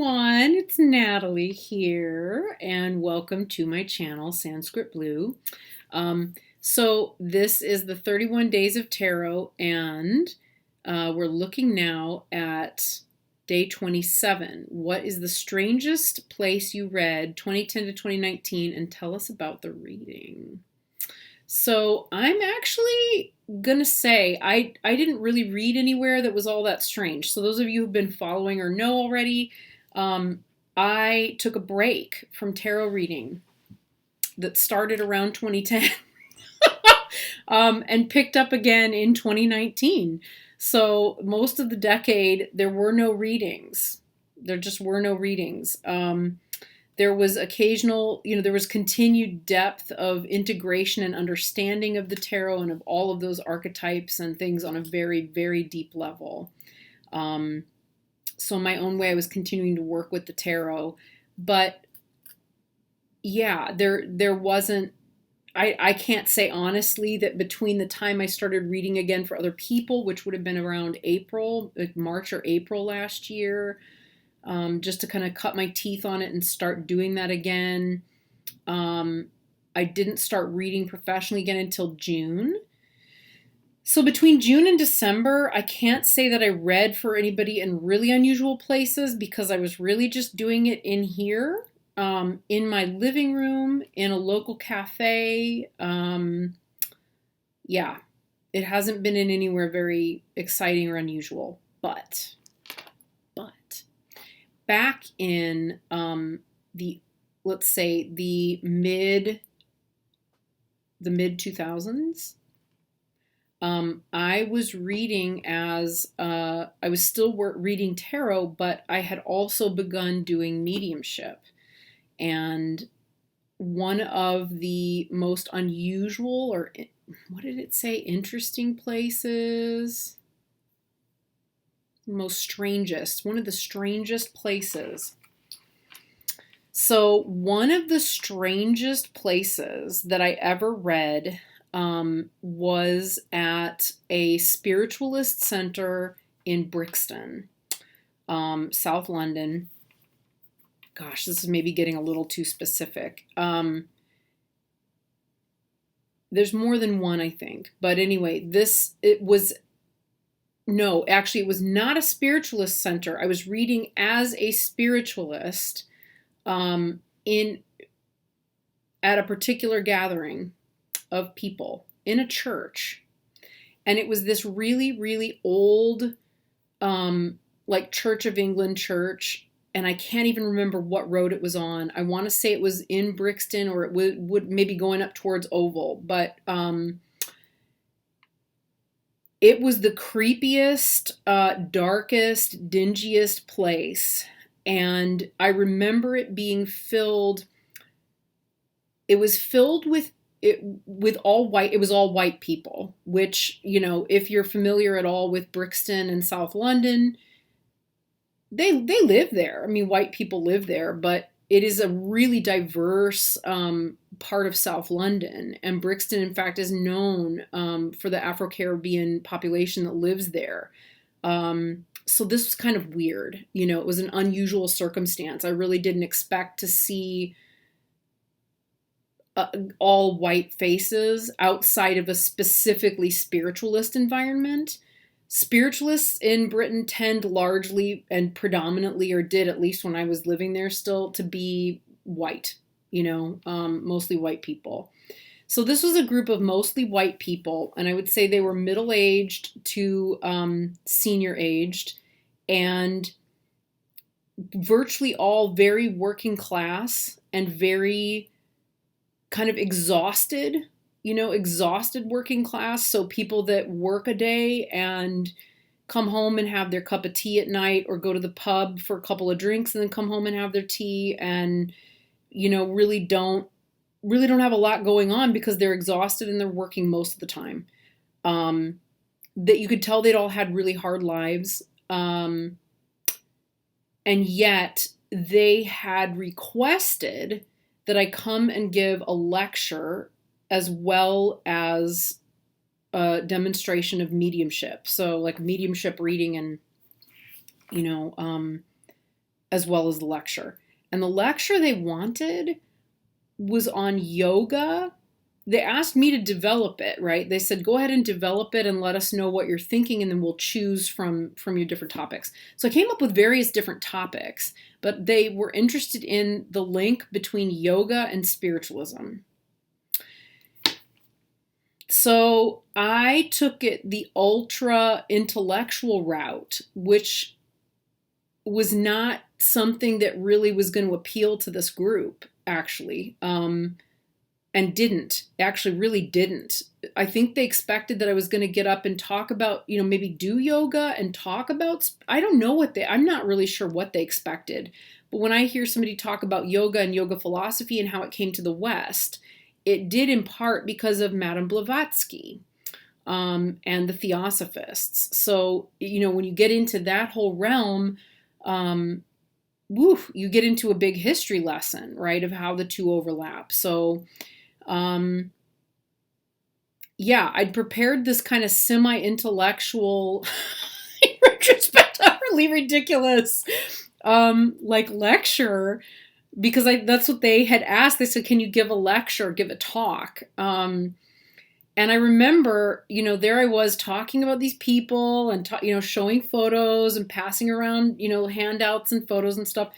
everyone, it's Natalie here, and welcome to my channel, Sanskrit Blue. So this is the 31 Days of Tarot, and we're looking now at day 27. What is the strangest place you read 2010 to 2019, and tell us about the reading. So I'm actually gonna say I didn't really read anywhere that was all that strange. So those of you who've been following or know already, I took a break from tarot reading that started around 2010 and picked up again in 2019. So most of the decade there were no readings. There just were no readings. There was occasional, there was continued depth of integration and understanding of the tarot and of all of those archetypes and things on a very, very deep level. So in my own way, I was continuing to work with the tarot. But yeah, there wasn't, I can't say honestly that between the time I started reading again for other people, which would have been around April, like March or April last year, just to kind of cut my teeth on it and start doing that again. I didn't start reading professionally again until June. So between June and December, I can't say that I read for anybody in really unusual places because I was really just doing it in here, in my living room, in a local cafe. Yeah, it hasn't been in anywhere very exciting or unusual, but back in let's say the mid 2000s, I was reading as I was still reading tarot, but I had also begun doing mediumship. And one of the most unusual, or what did it say, interesting places? Most strangest, one of the strangest places. So one of the strangest places that I ever read was at a spiritualist center in Brixton, South London. Gosh, this is maybe getting a little too specific. There's more than one, I think. But anyway, it was not a spiritualist center. I was reading as a spiritualist at a particular gathering of people in a church. And it was this really, really old, like Church of England church. And I can't even remember what road it was on. I want to say it was in Brixton, or it would maybe going up towards Oval. But it was the creepiest, darkest, dingiest place. And I remember it being filled. It was filled with all white. It was all white people, which, if you're familiar at all with Brixton and South London, they live there. I mean, white people live there, but it is a really diverse part of South London. And Brixton, in fact, is known for the Afro-Caribbean population that lives there. So this was kind of weird. It was an unusual circumstance. I really didn't expect to see all white faces outside of a specifically spiritualist environment. Spiritualists in Britain tend largely and predominantly, or did at least when I was living there still, to be white, mostly white people. So this was a group of mostly white people, and I would say they were middle-aged to senior-aged, and virtually all very working class and very kind of exhausted working class. So people that work a day and come home and have their cup of tea at night, or go to the pub for a couple of drinks and then come home and have their tea, and, really don't have a lot going on because they're exhausted and they're working most of the time. That you could tell they'd all had really hard lives. And yet they had requested that I come and give a lecture as well as a demonstration of mediumship. So like mediumship reading and, as well as the lecture. And the lecture they wanted was on yoga. They asked me to develop it, right? They said, go ahead and develop it and let us know what you're thinking, and then we'll choose from your different topics. So I came up with various different topics, but they were interested in the link between yoga and spiritualism. So I took it the ultra intellectual route, which was not something that really was going to appeal to this group, actually. And really didn't. I think they expected that I was going to get up and talk about, maybe do yoga and talk about, I'm not really sure what they expected. But when I hear somebody talk about yoga and yoga philosophy and how it came to the West, it did in part because of Madame Blavatsky and the Theosophists. So, when you get into that whole realm, you get into a big history lesson, right, of how the two overlap. So, I'd prepared this kind of semi-intellectual, in retrospect, utterly ridiculous, lecture, because that's what they had asked. They said, can you give a lecture, give a talk? And I remember, there I was talking about these people and, showing photos and passing around, handouts and photos and stuff.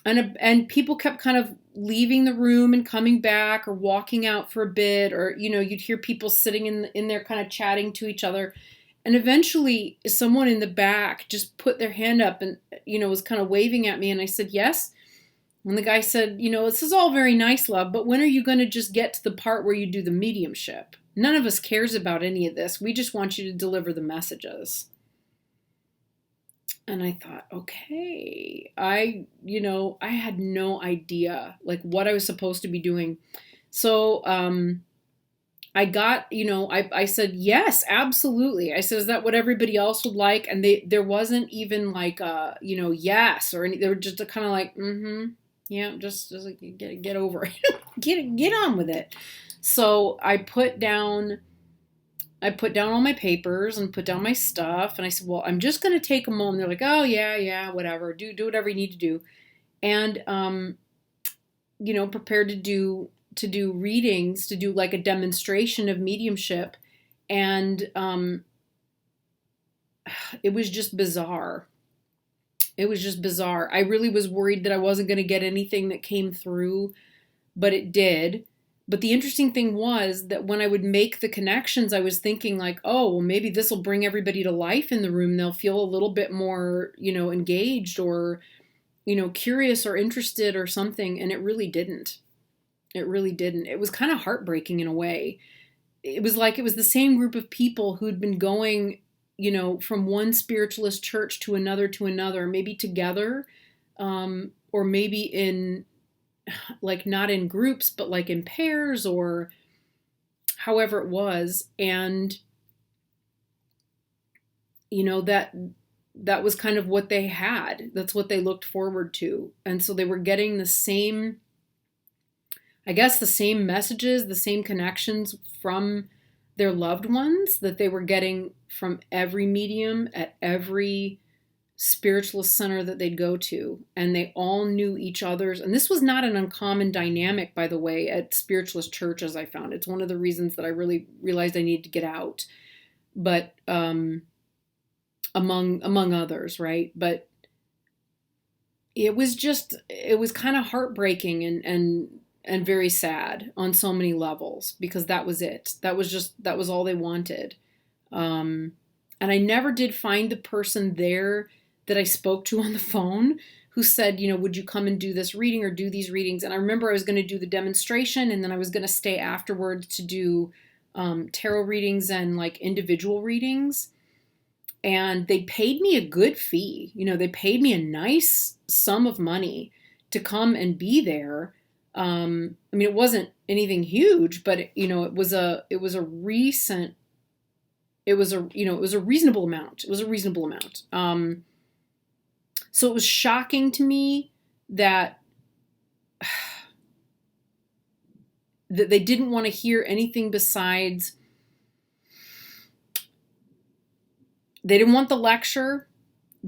And people kept kind of leaving the room and coming back or walking out for a bit, or, you'd hear people sitting in there kind of chatting to each other. And eventually someone in the back just put their hand up and, was kind of waving at me. And I said, yes. And the guy said, this is all very nice, love, but when are you going to just get to the part where you do the mediumship? None of us cares about any of this. We just want you to deliver the messages. And I thought, okay, I had no idea what I was supposed to be doing. So, I got, I said, yes, absolutely. I said, is that what everybody else would like? And there wasn't even yes, or any, they were just kind of like, mm-hmm. Yeah, just like get over it. get on with it. So I put down all my papers and put down my stuff, and I said, well, I'm just going to take a moment. They're like, oh yeah, whatever. Do whatever you need to do. And prepared to do readings, to do like a demonstration of mediumship, and it was just bizarre. It was just bizarre. I really was worried that I wasn't going to get anything that came through, but it did. But the interesting thing was that when I would make the connections, I was thinking like, oh, well, maybe this will bring everybody to life in the room. They'll feel a little bit more, engaged or, curious or interested or something. And it really didn't. It really didn't. It was kind of heartbreaking in a way. It was like it was the same group of people who'd been going, from one spiritualist church to another, maybe together, or maybe in, not in groups, but in pairs or however it was. And, that was kind of what they had. That's what they looked forward to. And so they were getting the same messages, the same connections from their loved ones that they were getting from every medium at every spiritualist center that they'd go to. And they all knew each other's. And this was not an uncommon dynamic, by the way, at spiritualist churches, I found. It's one of the reasons that I really realized I needed to get out. But among others, right? But it was kind of heartbreaking and very sad on so many levels, because that was it. That was all they wanted. And I never did find the person there that I spoke to on the phone who said, would you come and do this reading or do these readings? And I remember I was going to do the demonstration, and then I was going to stay afterwards to do tarot readings and individual readings. And they paid me a good fee. They paid me a nice sum of money to come and be there. It wasn't anything huge, but it was a reasonable amount. It was a reasonable amount. So it was shocking to me that they didn't want to hear anything besides. They didn't want the lecture.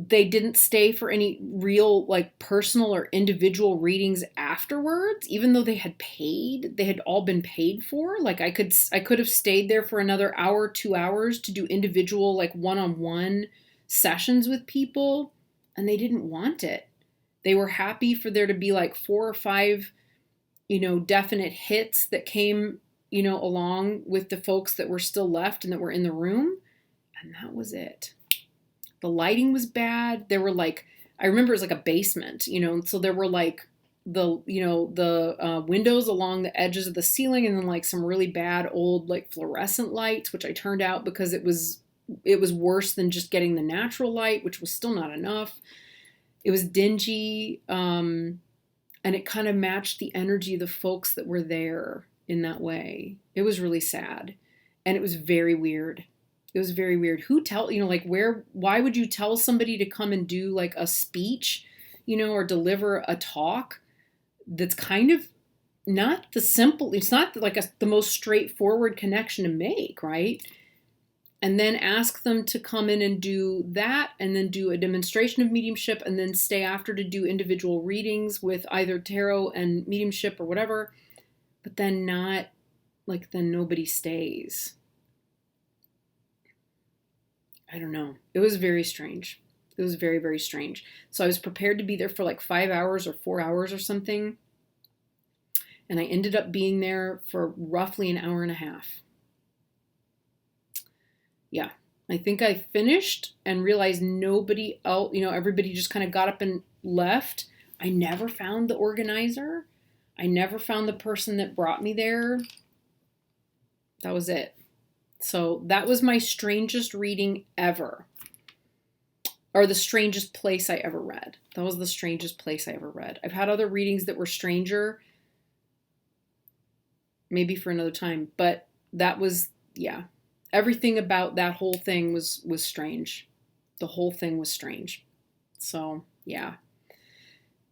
they didn't stay for any real like personal or individual readings afterwards, even though they had all been paid for. Like I could have stayed there for another hour, 2 hours to do individual like one-on-one sessions with people, and they didn't want it. They were happy for there to be like 4 or 5, definite hits that came, along with the folks that were still left and that were in the room, and that was it. The lighting was bad. There were like, I remember it was like a basement, so there were like the windows along the edges of the ceiling, and then like some really bad old like fluorescent lights, which I turned out because it was worse than just getting the natural light, which was still not enough. It was dingy, and it kind of matched the energy of the folks that were there in that way. It was really sad, and it was very weird. It was very weird. Why would you tell somebody to come and do like a speech, or deliver a talk that's kind of not it's not like the most straightforward connection to make, right? And then ask them to come in and do that, and then do a demonstration of mediumship, and then stay after to do individual readings with either tarot and mediumship or whatever, but then then nobody stays. I don't know. It was very strange. It was very, very strange. So I was prepared to be there for like 5 hours or 4 hours or something. And I ended up being there for roughly an hour and a half. Yeah. I think I finished and realized nobody else, everybody just kind of got up and left. I never found the organizer. I never found the person that brought me there. That was it. So that was my strangest reading ever. Or the strangest place I ever read. That was the strangest place I ever read. I've had other readings that were stranger. Maybe for another time. But that was, yeah. Everything about that whole thing was strange. The whole thing was strange. So, yeah.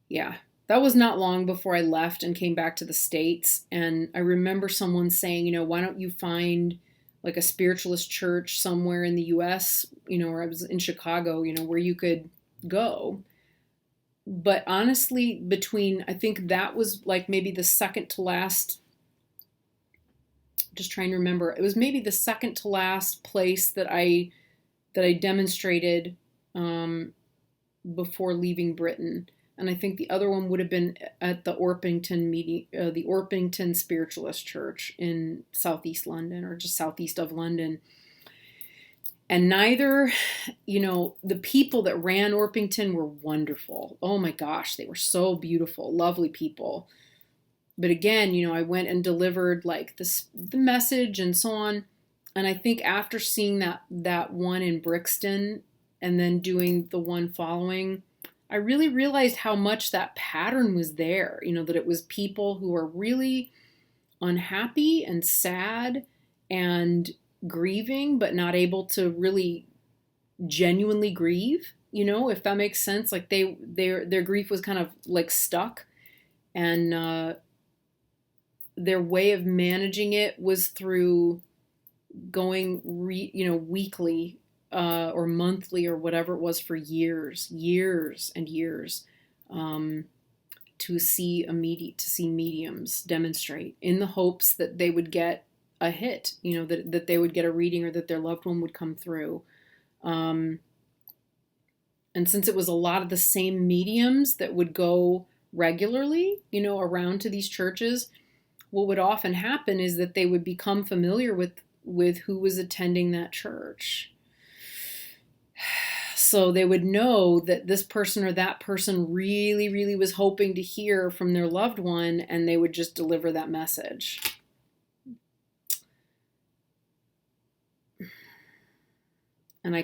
Yeah. That was not long before I left and came back to the States. And I remember someone saying, why don't you find like a spiritualist church somewhere in the US, or I was in Chicago, where you could go. But honestly, I think that was like maybe the second to last, just trying to remember, it was maybe the second to last place that I demonstrated before leaving Britain. And I think the other one would have been at the the Orpington Spiritualist Church in southeast London, or just southeast of London. And neither, the people that ran Orpington were wonderful. Oh my gosh, they were so beautiful, lovely people. But again, I went and delivered like the message and so on. And I think after seeing that one in Brixton and then doing the one following, I really realized how much that pattern was there, that it was people who are really unhappy and sad and grieving, but not able to really genuinely grieve, if that makes sense. Like their grief was kind of like stuck, and their way of managing it was through going, weekly or monthly or whatever it was for years and years, to see mediums demonstrate in the hopes that they would get a hit, that they would get a reading, or that their loved one would come through. And since it was a lot of the same mediums that would go regularly, around to these churches, what would often happen is that they would become familiar with who was attending that church. So they would know that this person or that person really, really was hoping to hear from their loved one, and they would just deliver that message. And I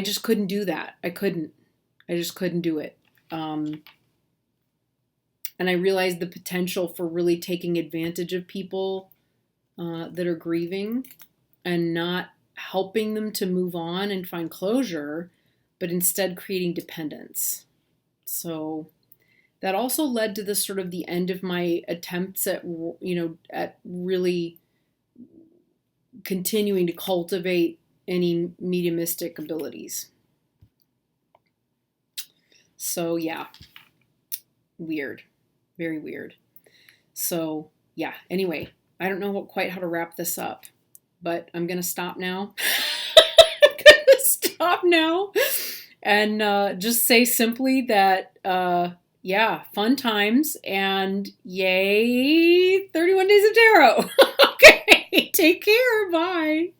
just couldn't do that. I just couldn't do it. And I realized the potential for really taking advantage of people that are grieving and not helping them to move on and find closure, but instead creating dependence. So that also led to the sort of the end of my attempts at really continuing to cultivate any mediumistic abilities. So yeah, weird, very weird. So yeah, anyway, I don't know quite how to wrap this up, but I'm going to stop now. I'm going to stop now and just say simply that, yeah, fun times and yay, 31 Days of Tarot. Okay, take care. Bye.